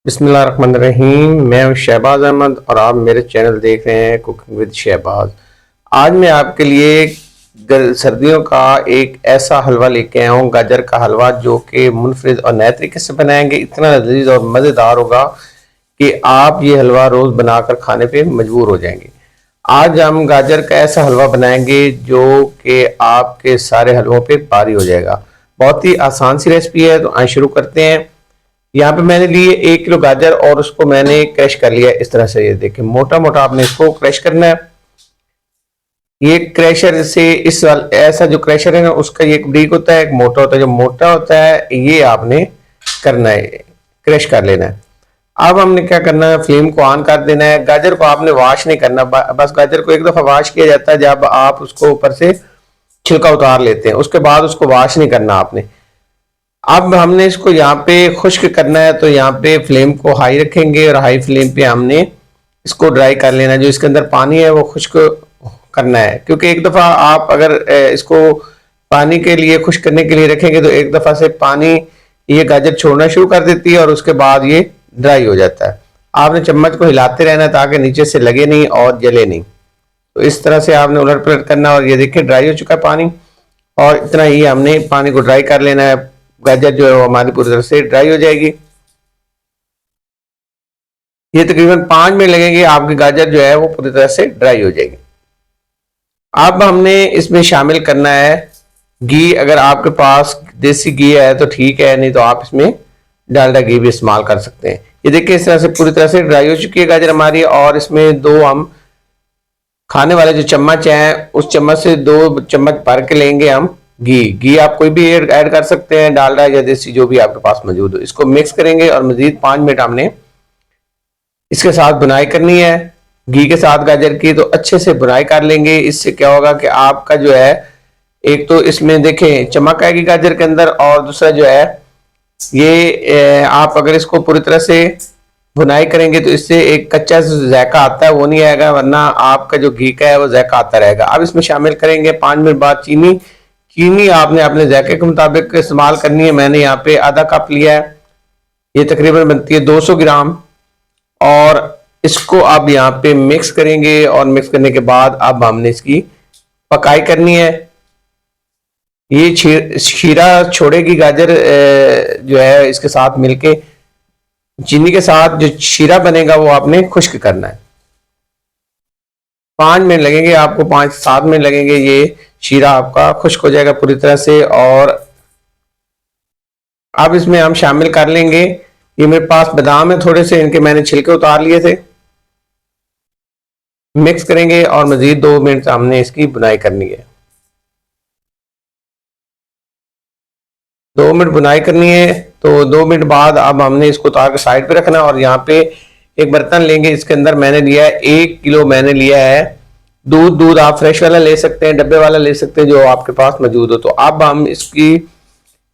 बिस्मिल्लाहिर्रहमानिर्रहीम। मैं हूं शहबाज अहमद और आप मेरे चैनल देख रहे हैं कुकिंग विद शहबाज। आज मैं आपके लिए सर्दियों का एक ऐसा हलवा लेके आया हूं, गाजर का हलवा, जो कि मुनफरिद और नए तरीके से बनाएंगे। इतना लजीज और मज़ेदार होगा कि आप ये हलवा रोज़ बनाकर खाने पे मजबूर हो जाएंगे। आज हम गाजर का ऐसा हलवा बनाएंगे जो कि आपके सारे हलवों पे भारी हो जाएगा। बहुत ही आसान सी रेसिपी है, तो आइए शुरू करते हैं। यहाँ पे मैंने लिए 1 किलो गाजर और उसको मैंने क्रश कर लिया इस तरह से। ये देखिए, मोटा मोटा आपने इसको क्रश करना है। ये क्रशर से इस वाल ऐसा जो क्रशर है ना, उसका ये एक ब्रिक होता है, एक मोटा होता है। जो मोटा होता है ये आपने करना है, क्रश कर लेना है। अब हमने क्या करना है, फ्लेम को ऑन कर देना है। गाजर को आपने वॉश नहीं करना, बस गाजर को एक दफा वॉश किया जाता है जब आप उसको ऊपर से छिलका उतार लेते हैं, उसके बाद उसको वॉश नहीं करना आपने। अब हमने इसको यहाँ पे खुश्क करना है, तो यहाँ पे फ्लेम को हाई रखेंगे और हाई फ्लेम पे हमने इसको ड्राई कर लेना है। जो इसके अंदर पानी है वो खुश्क करना है, क्योंकि एक दफ़ा आप अगर इसको पानी के लिए खुश्क करने के लिए रखेंगे तो एक दफ़ा से पानी ये गाजर छोड़ना शुरू कर देती है और उसके बाद ये ड्राई हो जाता है। आपने चम्मच को हिलाते रहना ताकि नीचे से लगे नहीं और जले नहीं। तो इस तरह से आपने उलट पलट करना। और ये देखिए, ड्राई हो चुका है पानी, और इतना ही हमने पानी को ड्राई कर लेना है। गाजर जो है वो हमारी पूरी तरह से ड्राई हो जाएगी। ये तकरीबन 5 मिनट लगेंगे, आपकी गाजर जो है वो पूरी तरह से ड्राई हो जाएगी। अब हमने इसमें शामिल करना है घी। अगर आपके पास देसी घी है तो ठीक है, नहीं तो आप इसमें डालडा घी भी इस्तेमाल कर सकते हैं। ये देखिए, इस तरह से पूरी तरह से ड्राई हो चुकी है गाजर हमारी। और इसमें 2 हम खाने वाले जो चम्मच हैं, उस चम्मच से 2 चम्मच भर के लेंगे हम घी। आप कोई भी ऐड कर सकते हैं, डालडा या देसी जो भी आपके पास मौजूद हो। इसको मिक्स करेंगे और मजीद 5 मिनट हमने इसके साथ बुनाई करनी है। घी के साथ गाजर की तो अच्छे से बुनाई कर लेंगे। इससे क्या होगा कि आपका जो है, एक तो इसमें देखें चमक आएगी गाजर के अंदर, और दूसरा जो है ये आप अगर इसको पूरी तरह से बुनाई करेंगे तो इससे एक कच्चा जायका आता है वो नहीं आएगा, वरना आपका जो घी का है वो जायका आता रहेगा। अब इसमें शामिल करेंगे 5 मिनट बाद चीनी आपने अपने जायके के मुताबिक इस्तेमाल करनी है। मैंने यहाँ पे आधा कप लिया है, ये तकरीबन बनती है 200 ग्राम। और इसको अब यहाँ पे मिक्स करेंगे, और मिक्स करने के बाद अब हमने इसकी पकाई करनी है। ये शीरा छोड़ेगी गाजर जो है, इसके साथ मिलके चीनी के साथ जो शीरा बनेगा वो आपने खुश्क करना है। 5 मिनट लगेंगे आपको, 5-7 मिनट लगेंगे। ये शीरा आपका खुश्क हो जाएगा पूरी तरह से। और अब इसमें हम शामिल कर लेंगे, ये मेरे पास बादाम है थोड़े से, इनके मैंने छिलके उतार लिए थे। मिक्स करेंगे और मजीद 2 मिनट हमने इसकी बुनाई करनी है। 2 मिनट बुनाई करनी है, तो 2 मिनट बाद अब हमने इसको उतार के साइड पे रखना है। और यहाँ पे एक बर्तन लेंगे, इसके अंदर मैंने लिया है 1 किलो मैंने लिया है दूध आप फ्रेश वाला ले सकते हैं, डब्बे वाला ले सकते हैं, जो आपके पास मौजूद हो। तो अब हम इसकी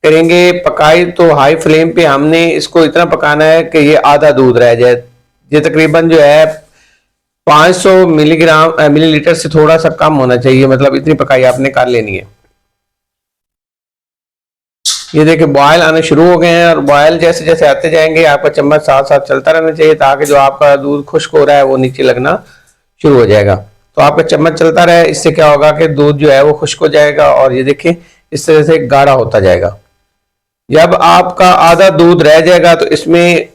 करेंगे पकाई। तो हाई फ्लेम पे हमने इसको इतना पकाना है कि ये आधा दूध रह जाए। ये तकरीबन जो है 500 मिलीलीटर से थोड़ा सा कम होना चाहिए, मतलब इतनी पकाई आपने कर लेनी है। ये देखिए, बॉयल आने शुरू हो गए हैं, और बॉयल जैसे जैसे आते जाएंगे आपका चम्मच साथ साथ चलता रहना चाहिए, ताकि जो आपका दूध खुश्क हो रहा है वो नीचे लगना शुरू हो जाएगा। तो आपका चम्मच चलता रहे, इससे क्या होगा कि दूध जो है वो खुश्क हो जाएगा। और ये देखिए, इस तरह से गाढ़ा होता जाएगा। जब आपका आधा दूध रह जाएगा तो इसमें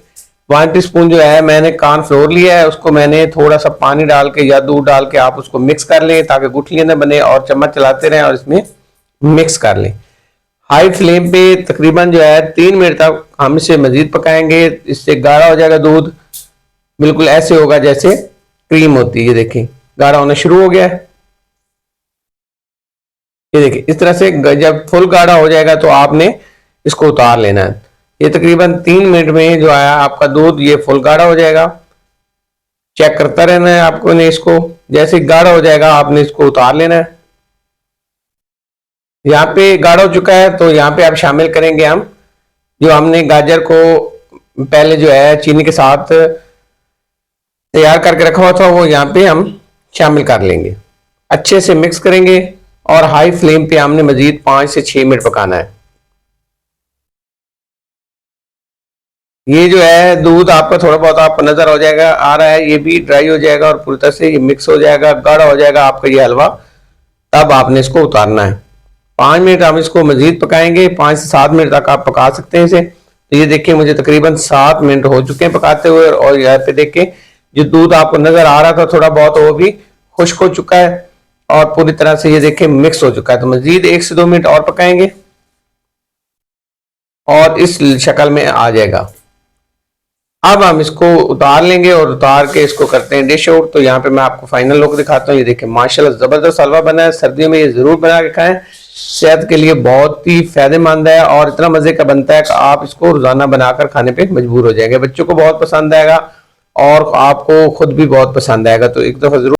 1 टीस्पून जो है मैंने कॉर्नफ्लोर लिया है, उसको मैंने थोड़ा सा पानी डाल के या दूध डाल के आप उसको मिक्स कर लें, ताकि गुठलियां न बने, और चम्मच चलाते रहें और इसमें मिक्स कर लें। हाई फ्लेम पे तकरीबन जो है 3 मिनट तक हम इसे मजीद पकाएंगे। इससे गाढ़ा हो जाएगा दूध, बिल्कुल ऐसे होगा जैसे क्रीम होती है। ये देखिए, गाढ़ा होना शुरू हो गया है। ये देखिए, इस तरह से जब फुल गाढ़ा हो जाएगा तो आपने इसको उतार लेना है। ये तकरीबन 3 मिनट में जो आया आपका दूध, ये फुल गाढ़ा हो जाएगा। चेक करता रहना है आपको ने इसको, जैसे गाढ़ा हो जाएगा आपने इसको उतार लेना है। यहाँ पे गाढ़ा हो चुका है, तो यहाँ पे आप शामिल करेंगे हम जो हमने गाजर को पहले जो है चीनी के साथ तैयार करके रखा हुआ था, वो यहाँ पे हम शामिल कर लेंगे। अच्छे से मिक्स करेंगे, और हाई फ्लेम पे हमने मजीद 5 से 6 मिनट पकाना है। ये जो है दूध आपका थोड़ा बहुत आपको नजर हो जाएगा, आ रहा है, ये भी ड्राई हो जाएगा और पूरी तरह से ये मिक्स हो जाएगा, गाढ़ा हो जाएगा आपका ये हलवा। तब आपने इसको उतारना है। 5 मिनट हम इसको मजीद पकाएंगे, 5 से 7 मिनट तक आप पका सकते हैं इसे। तो ये देखिए मुझे तकरीबन 7 मिनट हो चुके हैं पकाते हुए, और यहाँ पे देखिए जो दूध आपको नजर आ रहा था थोड़ा बहुत, वो भी खुश्क हो चुका है और पूरी तरह से ये देखिए मिक्स हो चुका है। तो मजीद 1 से 2 मिनट और पकाएंगे और इस शक्ल में आ जाएगा। अब हम इसको उतार लेंगे और उतार के इसको करते हैं डिश आउट। तो यहाँ पे मैं आपको फाइनल लुक दिखाता हूँ। ये देखिए माशाल्लाह जबरदस्त हलवा बना है। सर्दियों में ये जरूर बना के खाएं, सेहत के लिए बहुत ही फायदेमंद है और इतना मजे का बनता है कि आप इसको रोजाना बनाकर खाने पे मजबूर हो जाएंगे। बच्चों को बहुत पसंद आएगा और आपको खुद भी बहुत पसंद आएगा। तो एक दफा जरूर